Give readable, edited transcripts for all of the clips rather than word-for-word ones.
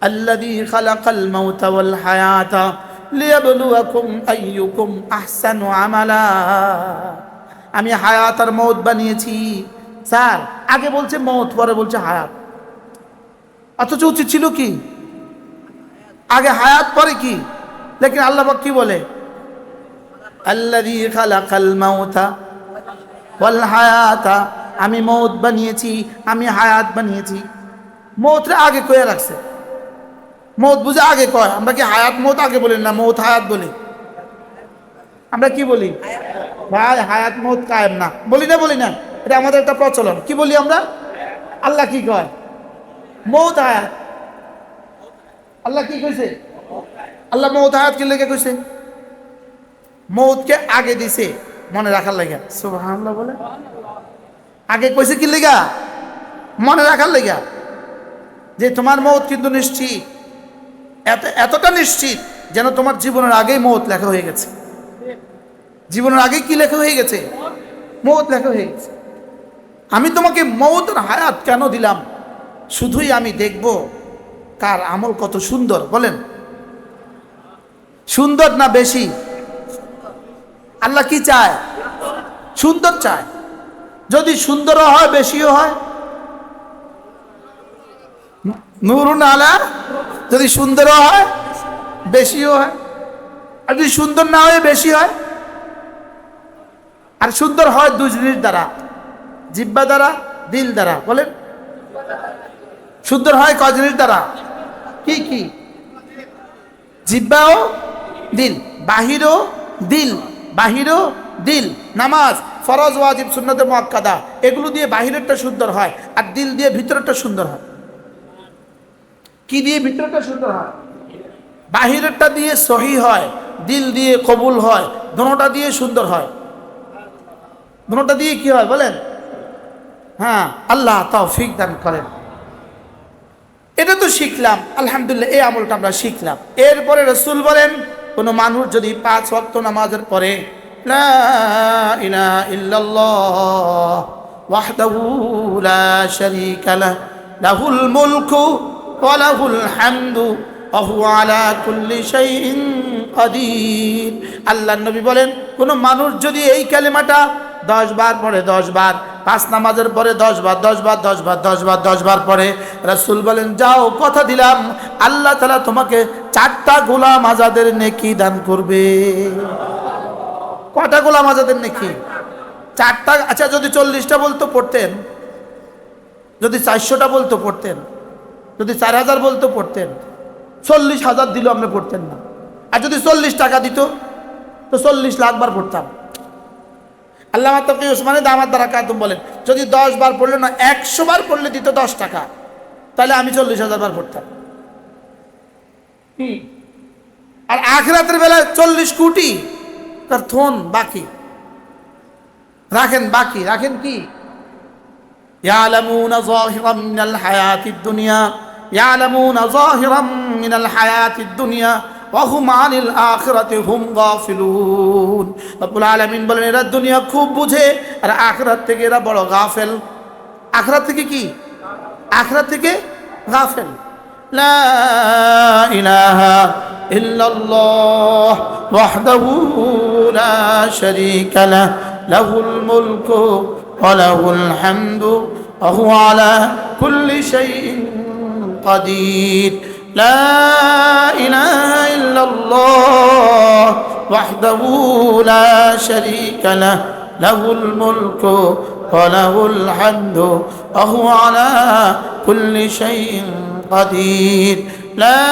আল্লাযী খালাকাল মাউতা ওয়াল হায়াতা লিয়াবলুয়াকুম আইয়ুকুম আহসানু আমালা। আমি হায়াত আর মৌত বানিয়েছি। স্যার আগে বলছে মৌত, পরে বলছে হায়াত, অথচ উচিত ছিল কি আগে হায়াত পরে কি? লেকিন আল্লাহ পাক কি বলে? আল্লাযী খালাকাল মাউতা ওয়াল হায়াতা, আমি মৌত বানিয়েছি, আমি হায়াত বানিয়েছি। মৌতরে আগে কয়ে রাখছে, মৌত বুঝে আগে কয়। আমরা কি হায়াত মৌত আগে বলি না, মৌত হায়াত বলি? আমরা কি বলি? ভাই হায়াত মৌত কায়েম না বলি না, বলি না? এটা আমাদের একটা প্রচলন। কি বলি আমরা? আল্লাহ কি কয়? মৌত হায়াত। আল্লাহ কি কইছে? আল্লাহ মৌত হায়াত কি লেগে কইছে? মৌতকে আগে দিছে মনে রাখার লাগা। সুবহানাল্লাহ বলে আগে কইছে কি লেগা? মনে রাখার লাগা, যে তোমার মৌত কিন্তু নিশ্চিত, এতটা নিশ্চিত যেন তোমার জীবনের আগেই মৌত লেখা হয়ে গেছে। জীবনের আগে কি লেখা হয়ে গেছে? মৌত লেখা হয়ে গেছে। আমি তোমাকে মৌত আর হায়াত কেন দিলাম? শুধুই আমি দেখব কার আমল কত সুন্দর। বলেন সুন্দর না বেশি? আল্লাহ কি চায়? সুন্দর চায়। যদি সুন্দরও হয় বেশিও হয়, নূরুন আলা, যদি সুন্দরও হয় বেশিও হয়, আর যদি সুন্দর না হয় বেশি হয়। আর সুন্দর হয় দুই জিনিস দ্বারা, জিহ্বা দ্বারা, দিল দ্বারা। বলেন সুন্দর হয় কয় জিনিস দ্বারা? কি কি? জিহ্বা ও দিল, বাহিরও দিল, বাহিরও দিল। নামাজ, ফরজ, ওয়াজিব, সুন্নতে মুআক্কাদা, এগুলো দিয়ে বাহিরেরটা সুন্দর হয়, আর দিল দিয়ে ভিতরেরটা সুন্দর হয়। কি দিয়ে ভিতরেরটা সুন্দর হয়? বাহিরেরটা দিয়ে সহি হয়, দিল দিয়ে কবুল হয়, দোনোটা দিয়ে সুন্দর হয়। দোনোটা দিয়ে কি হয় বলেন? হ্যাঁ, আল্লাহ তৌফিক দান করেন। এটা তো শিখলাম, আলহামদুলিল্লাহ, এই আমলটা আমরা শিখলাম। এরপরে রাসূল বলেন, কোন মানুষ যদি 5 ওয়াক্ত নামাজের পরে লা ইলাহা ইল্লাল্লাহ ওয়াহদাহু লা শারীকা লাহু লাহুল মুলকু ওয়া লাহুল হামদু ওয়া হুয়া আলা কুল্লি শাইইন কাদির। আল্লাহর নবী বলেন, কোন মানুষ যদি এই কালেমাটা 10 বার পড়ে, 10 বার, 5 নামাজের পরে 10 বার, 10 বার, 10 বার, 10 বার, 10 বার পরে, রাসূল বলেন, যাও, কথা দিলাম আল্লাহ তাআলা তোমাকে 4টা গোলাম আজাদের নেকি দান করবে। কয়টা গোলাম আজাদের নেকি? 4টা। আচ্ছা, যদি 40টা বলতো পড়তেন, যদি 400টা বলতো পড়তেন, যদি 4000 বলতো পড়তেন, 40,000 দিল আপনি পড়তেন না। আর যদি 40 টাকা দিত তো 40 লাখ বার পড়তাম। আল্লামা তাকি উসমানী দামাত বারাকাতুহু বলেন, যদি 10 বার পড়লে না 100 বার পড়লে দিত 10 টাকা, তাহলে আমি 40,000 বার পড়তাম। আর আখিরাতের বেলায় 40 কোটি তার থন বাকি রাখেন, বাকি রাখেন কি? ইয়ালামুনা যাহিরাম মিনাল হায়াতিদ দুনিয়া, ইয়ালামুনা যাহিরাম মিনাল হায়াতিদ দুনিয়া ওয়া হুম আনিল আখিরাতি হুম গাফিলুন। রব্বুল আলামিন বলেন, এরা দুনিয়া খুব বুঝে আর আখিরাত থেকে এরা বড় গাফেল। আখিরাত থেকে কি? আখিরাত থেকে গাফেল। লা ইলাহা ইল্লাল্লাহ ওয়াহদাহু লা শারীকা লাহু লাহুল মুলকু ওয়া লাহুল হামদু ওয়া হুয়া আলা কুল্লি শাইইন কাদির। لا إله إلا الله وحده لا شريك له له الملك وله الحمد وهو على كل شيء قدير. لا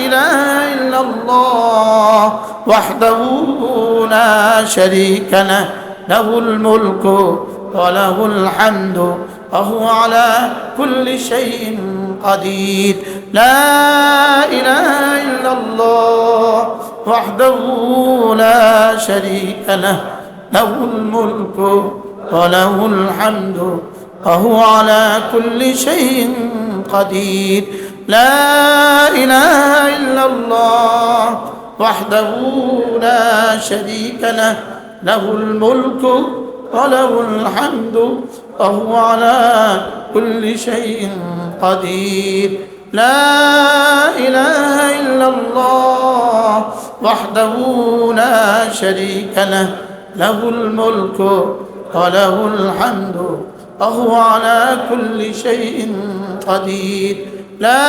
إله إلا الله وحده لا شريك له له الملك وله الحمد وهو على كل شيء قدير. لا إله إلا الله وحده لا شريك له له الملك وله الحمد وهو على كل شيء قدير. لا إله إلا الله وحده لا شريك له له الملك وله الحمد وهو على كل شيء قدير. لا ইল্লাল্লাহ ওয়াহদাহু লা শারীকা লাহ লাহুল মুলকু ওয়া লাহুল হামদু ওয়া হুয়া আলা কুল্লি শাইইন কাদির লা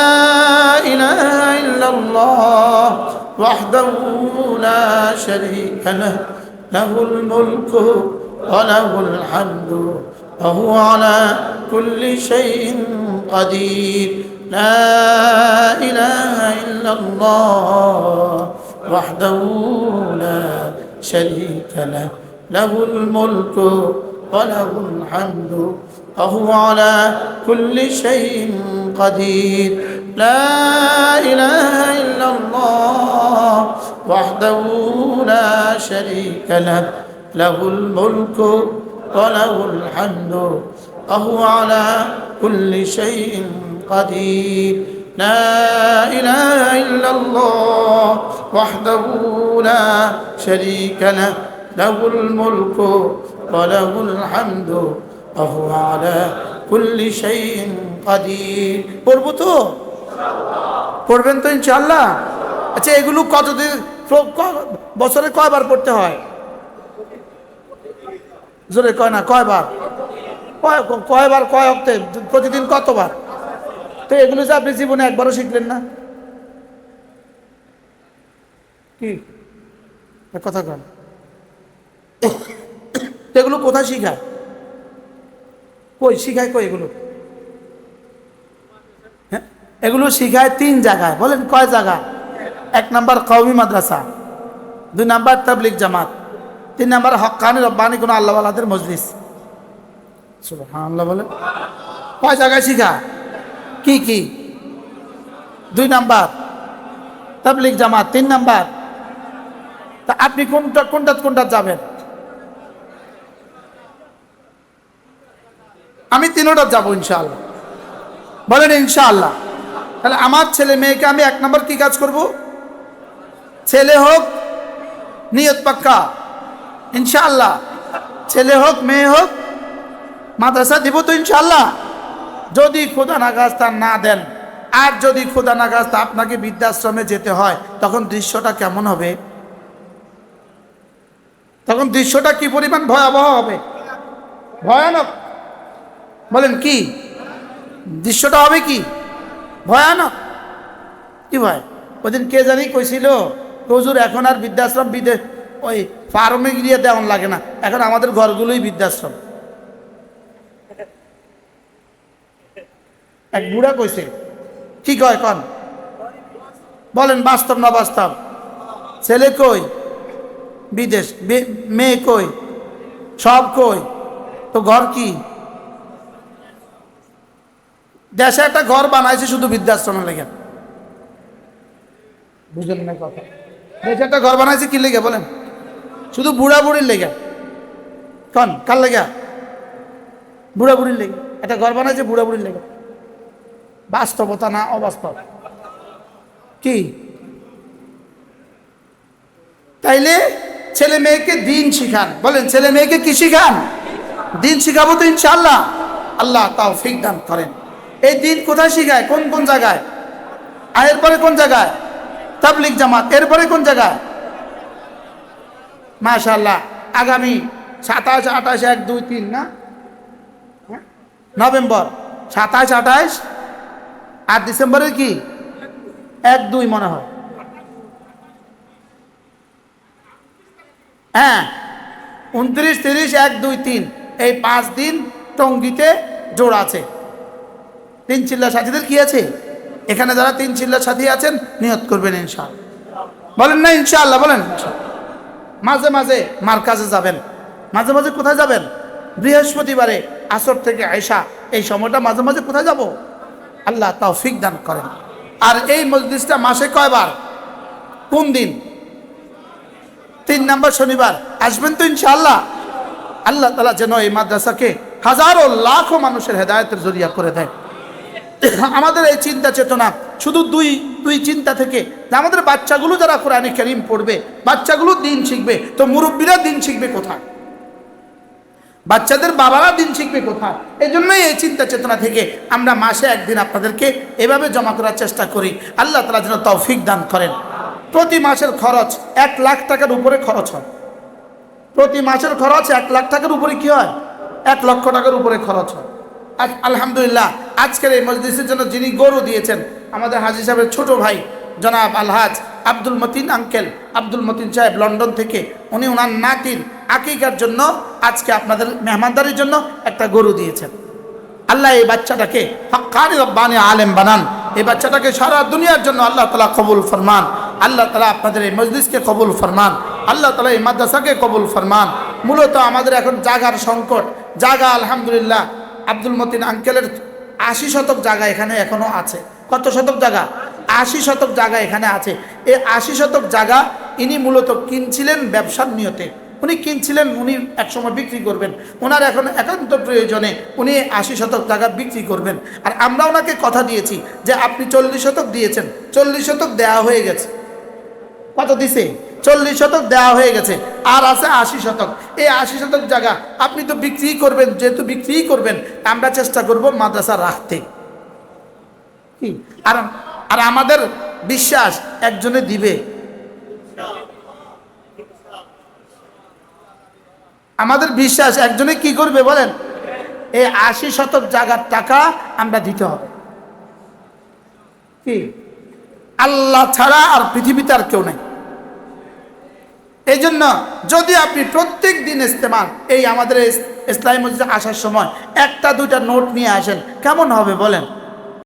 ইলাহা ইল্লাল্লাহ ওয়াহদাহু লা শারীকা লাহ লাহুল মুলকু ওয়া লাহুল হামদু ওয়া হুয়া আলা কুল্লি শাইইন কাদির لا إله إلا الله وحده لا شريك له له الملك وله الحمد وهو على كل شيء قدير لا إله إلا الله وحده لا شريك له له الملك وله الحمد وهو على كل شيء قدير لا إله إلا الله وحده لا شريك له له الملك وله الحمد وهو على كل شيء قدير পড়বো তো পড়বেন তো ইনশাআল্লাহ আচ্ছা এগুলো কতদিন বছরে কয়বার পড়তে হয় জোরে কয় না কয়বার কয়বার কয় অক্টে প্রতিদিন কতবার তো এগুলো যে আপনি জীবনে একবারও শিখলেন না কি কথা কন এগুলো কোথায় শিখায় কই শিখায় কই এগুলো হ্যাঁ এগুলো শিখায় 3 জায়গায় বলেন কয় জায়গা 1 নাম্বার কওমি মাদ্রাসা 2 নাম্বার তাবলীগ জামাত 3 নাম্বার হক্কানি রব্বানি কোন আল্লাহওয়ালাদের মজলিস সুবহানাল্লাহ বলেন কয় জায়গায় শিখায় কি কি 2 নাম্বার তাবলীগ জামাত 3 নাম্বার তা আপনি কোনটা যাবেন আমি 3টা যাব ইনশাআল্লাহ বলেন ইনশাআল্লাহ তাহলে আমার ছেলে মেয়েকে আমি 1 নাম্বার কি কাজ করব ছেলে হোক নিয়ত পাক্কা ইনশাআল্লাহ ছেলে হোক মেয়ে হোক মাদ্রাসা দিব তো ইনশাআল্লাহ যদি খোদা নাগাস্তা না দেন আর যদি খোদা নাগাস্তা আপনাকে বৃদ্ধাশ্রমে যেতে হয় তখন দৃশ্যটা কেমন হবে তখন দৃশ্যটা কি পরিমাণ ভয়াবহ হবে ভয়ানক বলেন কি দৃশ্যটা হবে কি ভয়ানক কি ভাই ওদিন কে জানি কইছিল হুজুর এখন আর বৃদ্ধাশ্রম ওই ফার্মে গিয়ে দেওয়ান লাগে না এখন আমাদের ঘরগুলোই বৃদ্ধাশ্রম এক বুড়া কইছে কি কয় কন বলেন বাস্তব না বাস্তব ছেলে কই বিদেশ মেয়ে কই সব কই তো ঘর কি দেশে একটা ঘর বানাইছে শুধু বৃদ্ধাশ্রমের লেগে বুঝলেন না কথা দেশে একটা ঘর বানাইছে কি লেগে বলেন শুধু বুড়া বুড়ির লেগে কন কার লেগে বুড়া বুড়ির লেগে একটা ঘর বানাইছে বুড়া বুড়ির লেগে বাস্তবতা না অবাস্তব কি তাইলে ছেলে মেয়েকে দিন শিখান বলেন ছেলে মেয়েকে কি শিখান দিন শিখাবো তো ইনশাআল্লাহ আল্লাহ তৌফিক দান করেন এই দিন কোথায় শিখায় কোন কোন জায়গায় আর এরপরে কোন জায়গায় তাবলীগ জামাত এরপরে কোন জায়গায় মাশাআল্লাহ আগামী 27 28 1 2 3 না নভেম্বর 27 28 আর ডিসেম্বরের কি 1 2 মনে হয় হ্যাঁ 29 30 1 2 3 এই 5 দিন টঙ্গীতে জোর আছে 3 চিল্লা সাথীদের কি আছে এখানে যারা 3 চিল্লা সাথী আছেন নিয়ত করবেন ইনশাআল্লাহ বলেন না ইনশাআল্লাহ বলেন মাঝে মাঝে মার্কাজে যাবেন মাঝে মাঝে কোথায় যাবেন বৃহস্পতিবারে আসর থেকে আয়েশা এই সময়টা মাঝে মাঝে কোথায় যাব আল্লাহ তৌফিক দান করেন আর এই মজলিসটা মাসে কয়বার কোন দিন 3 নাম্বার শনিবার আসবেন তো ইনশাআল্লাহ আল্লাহ তাআলা যেন এই মাদ্রাসাকে হাজারো লাখো মানুষের হেদায়েতের জরিয়া করে দেয় আমাদের এই চিন্তা চেতনা শুধু দুই চিন্তা থেকে যে আমাদের বাচ্চাগুলো যারা কোরআনে কারীম পড়বে বাচ্চাগুলো দিন শিখবে তো মুরব্বীরা দিন শিখবে কোথায় বাচ্চাদের বাবারা দিন শিখবে কোথায়? এই জন্যই এই চিন্তা চেতনা থেকে আমরা মাসে একদিন আপনাদেরকে এভাবে জমা করার চেষ্টা করি। আল্লাহ তাআলা যেন তৌফিক দান করেন। প্রতি মাসের খরচ 1 লাখ টাকার উপরে খরচ হয়। প্রতি মাসের খরচ 1 লাখ টাকার উপরে কি হয়? 1 লক্ষ টাকার উপরে খরচ হয়। আলহামদুলিল্লাহ, আজকের এই মজলিসের জন্য যিনি গরু দিয়েছেন আমাদের হাজী সাহেবের ছোট ভাই জনাব আলহাজ আব্দুল মতিন আঙ্কেল, আব্দুল মতিন সাহেব লন্ডন থেকে, উনি ওনার নাতির আকিকার জন্য আজকে আপনাদের মেহমানদারির জন্য একটা গরু দিয়েছেন। আল্লাহ এই বাচ্চাটাকে হাক্কানি রব্বানি আলেম বানান। এই বাচ্চাটাকে সারা দুনিয়ার জন্য আল্লাহ তাআলা কবুল ফরমান। আল্লাহ তাআলা আপনাদের এই মজলিসকে কবুল ফরমান। আল্লাহ তাআলা এই মাদ্রাসাকে কবুল ফরমান। মূলত আমাদের এখন জায়গার সংকট। জায়গা আলহামদুলিল্লাহ আব্দুল মতিন আঙ্কেলের 80 শতক জায়গা এখানে এখনো আছে। কত শতক জায়গা? 80 শতক জায়গা এখানে আছে। এই 80 শতক জায়গা ইনি মূলত কিনছিলেন ব্যবসার নিয়তে। উনি কিনছিলেন, উনি একসময় বিক্রি করবেন। ওনার এখন একান্ত প্রয়োজনে উনি 80 শতক জায়গা বিক্রি করবেন। আর আমরা ওনাকে কথা দিয়েছি যে আপনি 40 শতক দিয়েছেন, 40 শতক দেওয়া হয়ে গেছে। কত দিছে? 40 শতক দেওয়া হয়ে গেছে, আর আছে 80 শতক। এই 80 শতক জায়গা আপনি তো বিক্রি করবেন, যেহেতু বিক্রি করবেন আমরা চেষ্টা করব মাদ্রাসা রাখতে। কি আর আমাদের বিশ্বাস একজনে দিবে, আমাদের বিশ্বাস একজনে কি করবে বলেন? এই 80 শতক জায়গার টাকা আমরা দিতে হবে। কি আল্লাহ ছাড়া আর পৃথিবীতে আর কেউ নাই। এই জন্য যদি আপনি প্রত্যেক দিন ইস্তেমাল এই আমাদের ইসলামী মসজিদে আসার সময় 1টা 2টা নোট নিয়ে আসেন, কেমন হবে বলেন?